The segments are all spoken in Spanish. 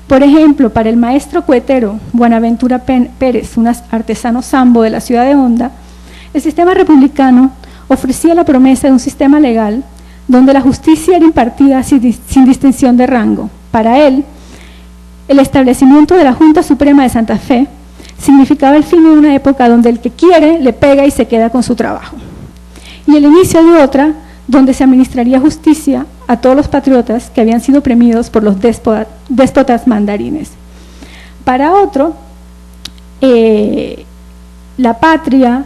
Por ejemplo, para el maestro cuetero Buenaventura Pérez, un artesano sambo de la ciudad de Honda, el sistema republicano ofrecía la promesa de un sistema legal donde la justicia era impartida sin distinción de rango. Para él, el establecimiento de la Junta Suprema de Santa Fe significaba el fin de una época donde el que quiere le pega y se queda con su trabajo, y el inicio de otra donde se administraría justicia a todos los patriotas que habían sido oprimidos por los déspotas mandarines. Para otro, la patria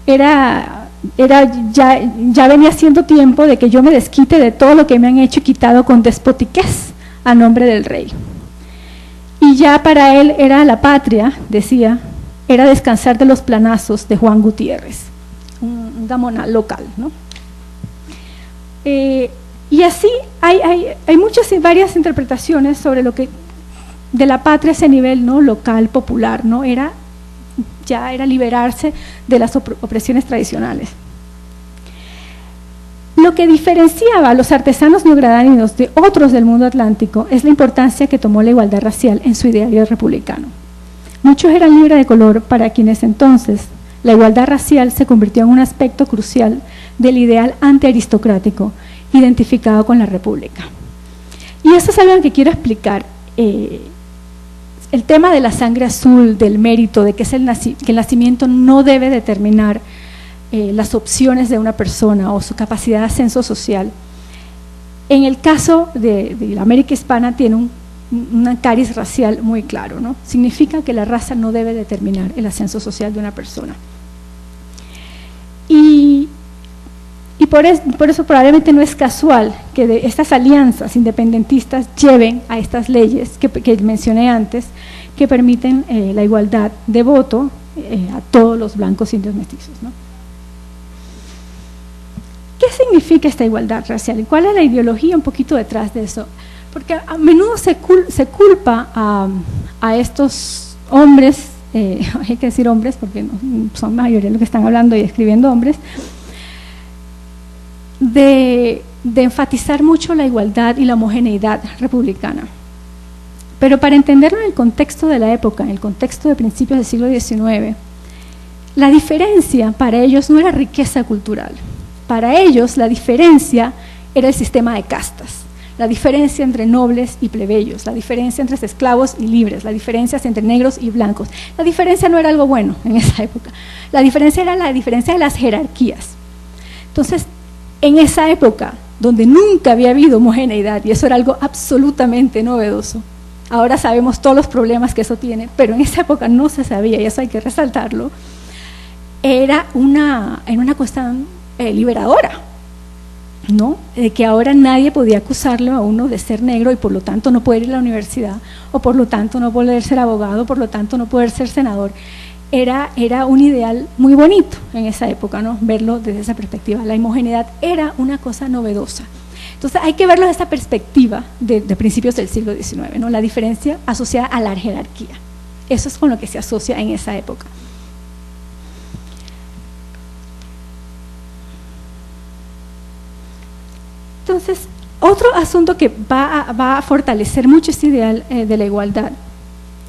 ya venía siendo tiempo de que yo me desquite de todo lo que me han hecho y quitado con despotiquez a nombre del rey. Y ya para él era la patria, decía, era descansar de los planazos de Juan Gutiérrez, un gamonal local, ¿no? Y así hay varias interpretaciones sobre lo que de la patria a ese nivel, ¿no?, local, popular, ¿no? Ya era liberarse de las opresiones tradicionales. Lo que diferenciaba a los artesanos neogranadinos de otros del mundo atlántico es la importancia que tomó la igualdad racial en su ideario republicano. Muchos eran libres de color para quienes entonces la igualdad racial se convirtió en un aspecto crucial del ideal antiaristocrático identificado con la República. Y eso es algo que quiero explicar. El tema de la sangre azul, del mérito, de que el nacimiento no debe determinar las opciones de una persona o su capacidad de ascenso social. En el caso de la América hispana tiene un cariz racial muy claro, ¿no? Significa que la raza no debe determinar el ascenso social de una persona. Y por eso probablemente no es casual que estas alianzas independentistas lleven a estas leyes que mencioné antes, que permiten la igualdad de voto a todos los blancos indios mestizos, ¿no? ¿Qué significa esta igualdad racial? ¿Y cuál es la ideología un poquito detrás de eso? Porque a menudo se culpa a estos hombres, hay que decir hombres porque no, son mayoría los que están hablando y escribiendo hombres, de enfatizar mucho la igualdad y la homogeneidad republicana. Pero para entenderlo en el contexto de la época, en el contexto de principios del siglo XIX, la diferencia para ellos no era riqueza cultural. Para ellos la diferencia era el sistema de castas, la diferencia entre nobles y plebeyos, la diferencia entre esclavos y libres, la diferencia entre negros y blancos. La diferencia no era algo bueno en esa época, la diferencia era la diferencia de las jerarquías. Entonces, en esa época, donde nunca había habido homogeneidad, y eso era algo absolutamente novedoso, ahora sabemos todos los problemas que eso tiene, pero en esa época no se sabía, y eso hay que resaltarlo, era una cuestión liberadora, ¿no? De que ahora nadie podía acusarlo a uno de ser negro y por lo tanto no poder ir a la universidad, o por lo tanto no poder ser abogado, por lo tanto no poder ser senador. Era un ideal muy bonito en esa época, ¿no? Verlo desde esa perspectiva. La homogeneidad era una cosa novedosa. Entonces hay que verlo desde esa perspectiva de principios del siglo XIX, ¿no? La diferencia asociada a la jerarquía. Eso es con lo que se asocia en esa época. Entonces, otro asunto que va a fortalecer mucho este ideal de la igualdad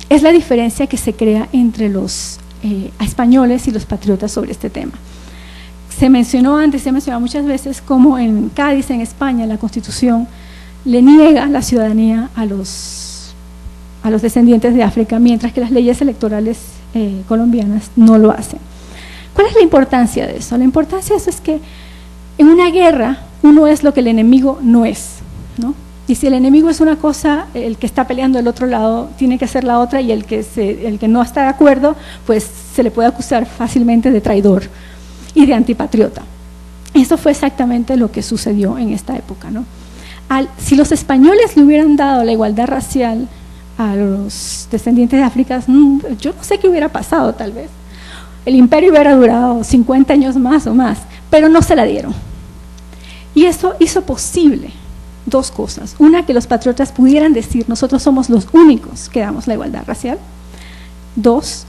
es la diferencia que se crea entre los españoles y los patriotas sobre este tema. Se mencionó antes, se ha mencionado muchas veces cómo en Cádiz, en España, la Constitución le niega la ciudadanía a los descendientes de África, mientras que las leyes electorales colombianas no lo hacen. ¿Cuál es la importancia de eso? La importancia de eso es que en una guerra uno es lo que el enemigo no es, ¿no? Y si el enemigo es una cosa, el que está peleando del otro lado tiene que hacer la otra, y el que no está de acuerdo, pues se le puede acusar fácilmente de traidor y de antipatriota. Eso fue exactamente lo que sucedió en esta época, ¿no? Si los españoles le hubieran dado la igualdad racial a los descendientes de África, yo no sé qué hubiera pasado tal vez. El imperio hubiera durado 50 años más o más, pero no se la dieron. Y eso hizo posible dos cosas. Una, que los patriotas pudieran decir, nosotros somos los únicos que damos la igualdad racial. Dos,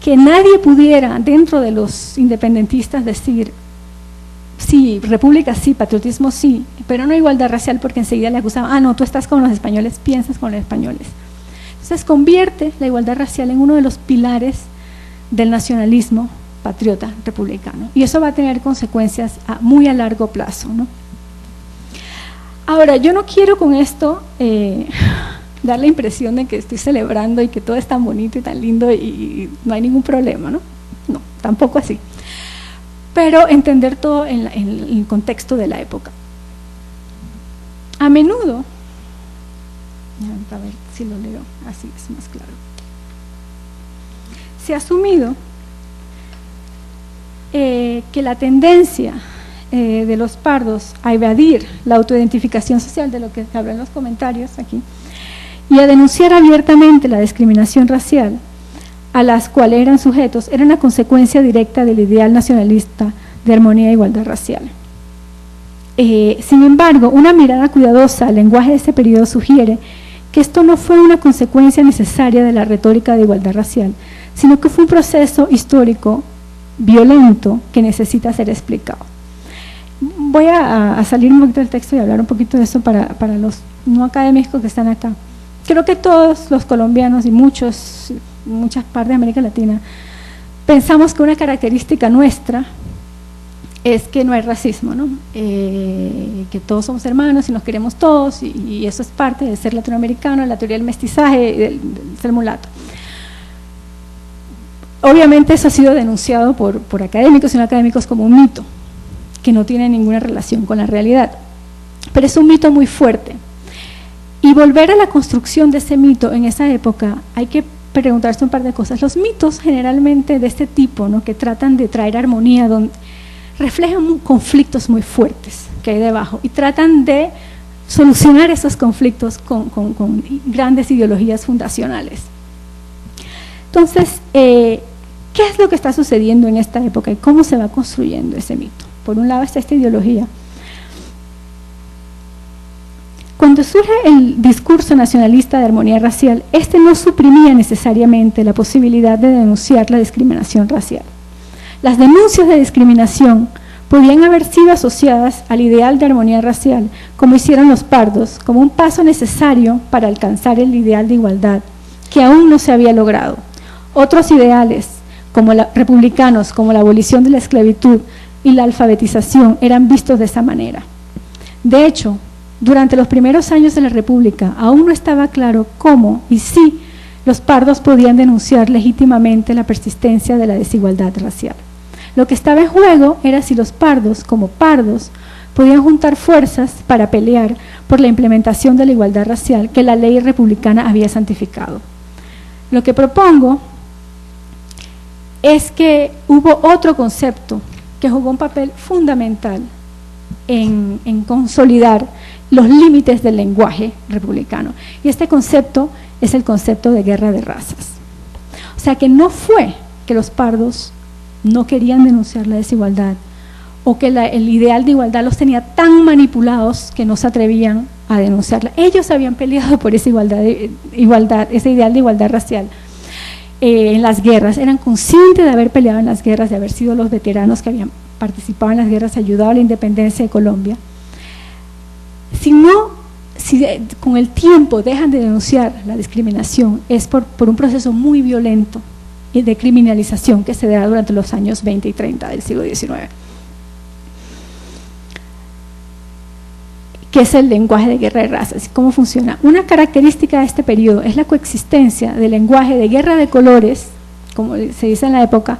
que nadie pudiera dentro de los independentistas decir, sí, república sí, patriotismo sí, pero no igualdad racial, porque enseguida le acusaban, no, tú estás con los españoles, piensas con los españoles. Entonces convierte la igualdad racial en uno de los pilares del nacionalismo patriota republicano. Y eso va a tener consecuencias muy a largo plazo, ¿no? Ahora, yo no quiero con esto dar la impresión de que estoy celebrando y que todo es tan bonito y tan lindo y no hay ningún problema, ¿no? No, tampoco así. Pero entender todo en el contexto de la época. A menudo, a ver si lo leo, así es más claro. Se ha asumido que la tendencia de los pardos a evadir la autoidentificación social, de lo que se habla en los comentarios aquí, y a denunciar abiertamente la discriminación racial a las cuales eran sujetos, era una consecuencia directa del ideal nacionalista de armonía e igualdad racial. Sin embargo, una mirada cuidadosa al lenguaje de ese periodo sugiere que esto no fue una consecuencia necesaria de la retórica de igualdad racial, sino que fue un proceso histórico violento que necesita ser explicado. Voy a salir un poquito del texto y hablar un poquito de eso para los no académicos que están acá. Creo que todos los colombianos y muchas partes de América Latina pensamos que una característica nuestra es que no hay racismo, ¿no? Que todos somos hermanos y nos queremos todos, y eso es parte de ser latinoamericano, la teoría del mestizaje, del ser mulato. Obviamente eso ha sido denunciado por académicos y no académicos como un mito, que no tiene ninguna relación con la realidad, pero es un mito muy fuerte. Y volver a la construcción de ese mito en esa época, hay que preguntarse un par de cosas. Los mitos generalmente de este tipo, ¿no?, que tratan de traer armonía, reflejan conflictos muy fuertes que hay debajo y tratan de solucionar esos conflictos con grandes ideologías fundacionales. Entonces, ¿qué es lo que está sucediendo en esta época y cómo se va construyendo ese mito? Por un lado está esta ideología. Cuando surge el discurso nacionalista de armonía racial, este no suprimía necesariamente la posibilidad de denunciar la discriminación racial. Las denuncias de discriminación podían haber sido asociadas al ideal de armonía racial, como hicieron los pardos, como un paso necesario para alcanzar el ideal de igualdad, que aún no se había logrado. Otros ideales, republicanos, como la abolición de la esclavitud y la alfabetización, eran vistos de esa manera. De hecho, durante los primeros años de la República, aún no estaba claro cómo y si los pardos podían denunciar legítimamente la persistencia de la desigualdad racial. Lo que estaba en juego era si los pardos, como pardos, podían juntar fuerzas para pelear por la implementación de la igualdad racial que la ley republicana había santificado. Lo que propongo es que hubo otro concepto que jugó un papel fundamental en consolidar los límites del lenguaje republicano. Y este concepto es el concepto de guerra de razas. O sea que no fue que los pardos no querían denunciar la desigualdad o que el ideal de igualdad los tenía tan manipulados que no se atrevían a denunciarla. Ellos habían peleado por esa igualdad, ese ideal de igualdad racial en las guerras, eran conscientes de haber peleado en las guerras, de haber sido los veteranos que habían participado en las guerras, ayudado a la independencia de Colombia. Si con el tiempo dejan de denunciar la discriminación, es por un proceso muy violento y de criminalización que se dará durante los años 20 y 30 del siglo XIX, que es el lenguaje de guerra de razas. ¿Cómo funciona? Una característica de este periodo es la coexistencia del lenguaje de guerra de colores, como se dice en la época,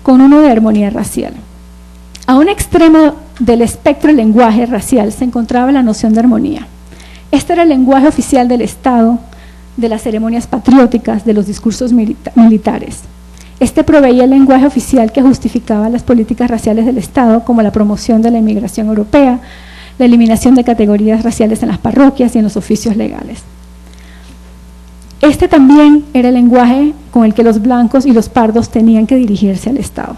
con uno de armonía racial. A un extremo del espectro del lenguaje racial se encontraba la noción de armonía. Este era el lenguaje oficial del Estado, de las ceremonias patrióticas, de los discursos militares. Este proveía el lenguaje oficial que justificaba las políticas raciales del Estado, como la promoción de la inmigración europea, la eliminación de categorías raciales en las parroquias y en los oficios legales. Este también era el lenguaje con el que los blancos y los pardos tenían que dirigirse al Estado.